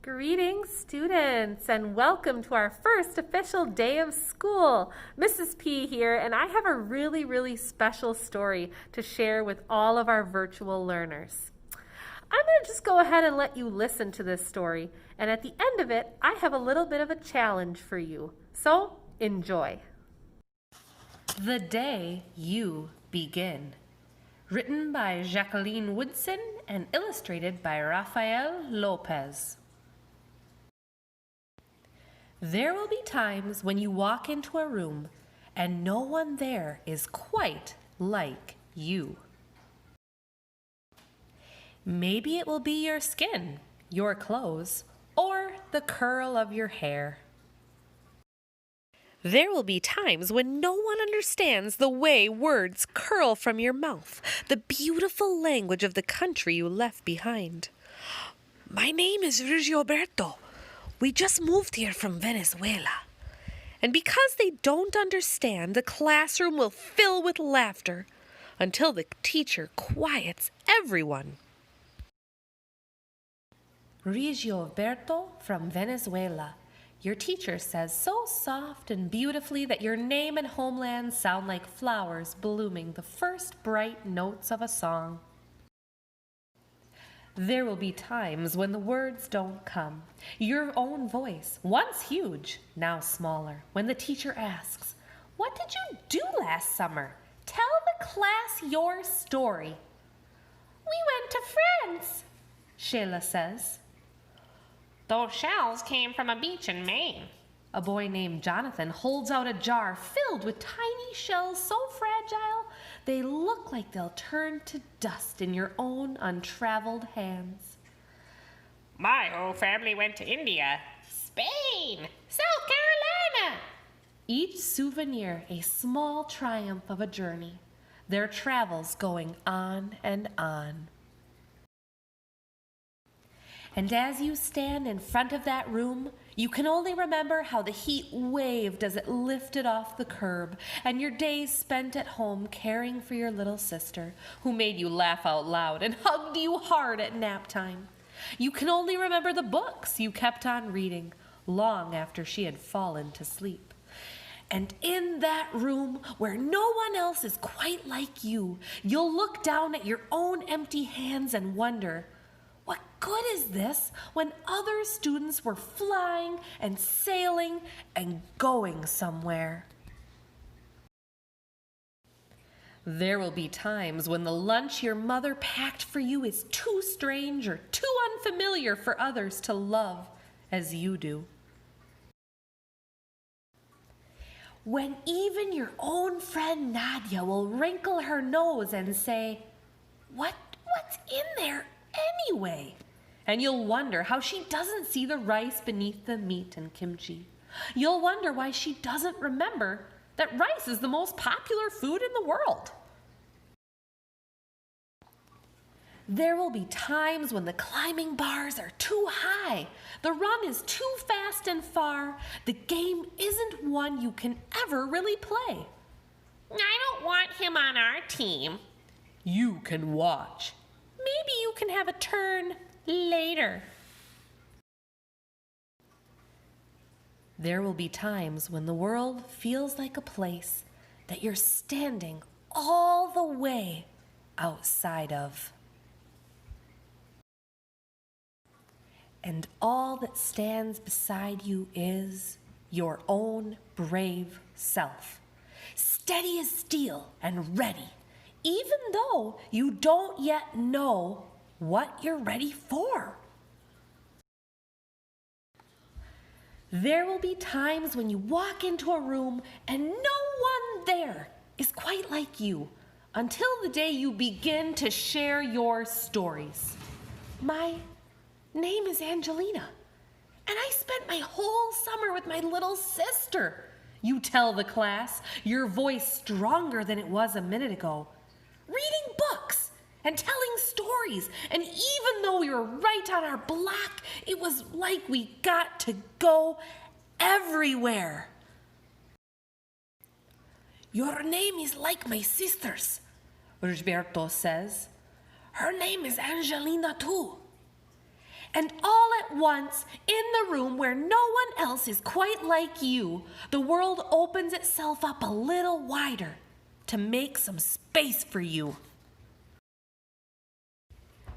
Greetings, students, and welcome to our first official day of school. Mrs. P here, and I have a really special story to share with all of our virtual learners. I'm going to just go ahead and let you listen to this story, and at the end of it, I have a little bit of a challenge for you. So, enjoy. The Day You Begin. Written by Jacqueline Woodson and illustrated by Rafael Lopez. There will be times when you walk into a room and no one there is quite like you. Maybe it will be your skin, your clothes, or the curl of your hair. There will be times when no one understands the way words curl from your mouth, the beautiful language of the country you left behind. My name is Rigoberto. We just moved here from Venezuela. And because they don't understand, the classroom will fill with laughter until the teacher quiets everyone. Rigoberto from Venezuela. Your teacher says so soft and beautifully that your name and homeland sound like flowers blooming the first bright notes of a song. There will be times when the words don't come. Your own voice, once huge, now smaller, when the teacher asks, "What did you do last summer? Tell the class your story." "We went to France," Sheila says. "Those shells came from a beach in Maine." A boy named Jonathan holds out a jar filled with tiny shells so fragile they look like they'll turn to dust in your own untraveled hands. "My whole family went to India, Spain, South Carolina." Each souvenir a small triumph of a journey, their travels going on and on. And as you stand in front of that room, you can only remember how the heat waved as it lifted off the curb, and your days spent at home caring for your little sister, who made you laugh out loud and hugged you hard at nap time. You can only remember the books you kept on reading long after she had fallen to sleep. And in that room where no one else is quite like you, you'll look down at your own empty hands and wonder, what good is this when other students were flying and sailing and going somewhere? There will be times when the lunch your mother packed for you is too strange or too unfamiliar for others to love as you do. When even your own friend Nadia will wrinkle her nose and say, "What's in there anyway?" And you'll wonder how she doesn't see the rice beneath the meat and kimchi. You'll wonder why she doesn't remember that rice is the most popular food in the world. There will be times when the climbing bars are too high, the run is too fast and far, the game isn't one you can ever really play. "I don't want him on our team." You can watch. Maybe you can have a turn later. There will be times when the world feels like a place that you're standing all the way outside of. And all that stands beside you is your own brave self, steady as steel and ready, even though you don't yet know what you're ready for. There will be times when you walk into a room and no one there is quite like you until the day you begin to share your stories. My name is Angelina, and I spent my whole summer with my little sister. You tell the class, your voice stronger than it was a minute ago, reading books and telling stories, and even though we were right on our block, it was like we got to go everywhere. Your name is like my sister's, Rigoberto says. Her name is Angelina too. And all at at once, in the room where no one else is quite like you, the world opens itself up a little wider to make some space for you.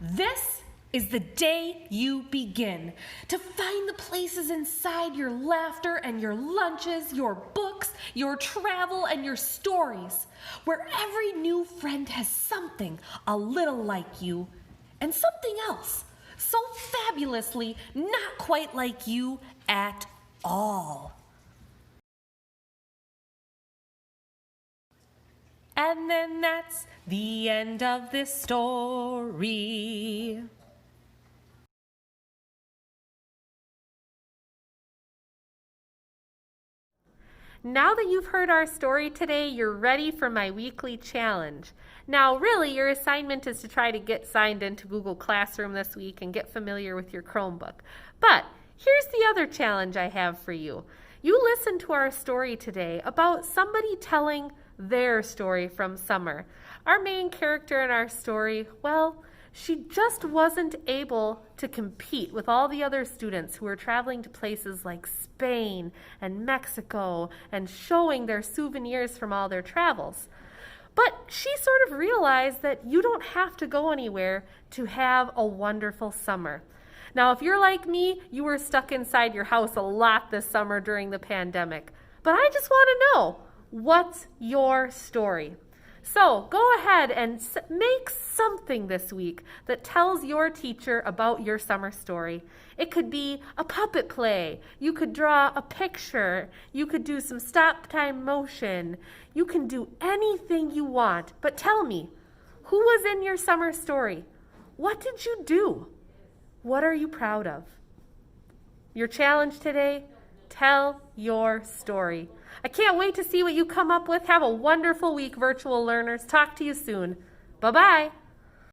This is the day you begin to find the places inside your laughter and your lunches, your books, your travel, and your stories, where every new friend has something a little like you and something else so fabulously not quite like you at all. And then that's the end of this story. Now that you've heard our story today, you're ready for my weekly challenge. Now, really, your assignment is to try to get signed into Google Classroom this week and get familiar with your Chromebook. But here's the other challenge I have for you. You listened to our story today about somebody telling their story from summer. Our main character in our story, well, she just wasn't able to compete with all the other students who were traveling to places like Spain and Mexico and showing their souvenirs from all their travels. But she sort of realized that you don't have to go anywhere to have a wonderful summer. Now, if you're like me, you were stuck inside your house a lot this summer during the pandemic. But I just want to know, what's your story? So go ahead and make something this week that tells your teacher about your summer story. It could be a puppet play. You could draw a picture. You could do some stop time motion. You can do anything you want. But tell me, who was in your summer story? What did you do? What are you proud of? Your challenge today? Tell your story. I can't wait to see what you come up with. Have a wonderful week, virtual learners. Talk to you soon. Bye-bye.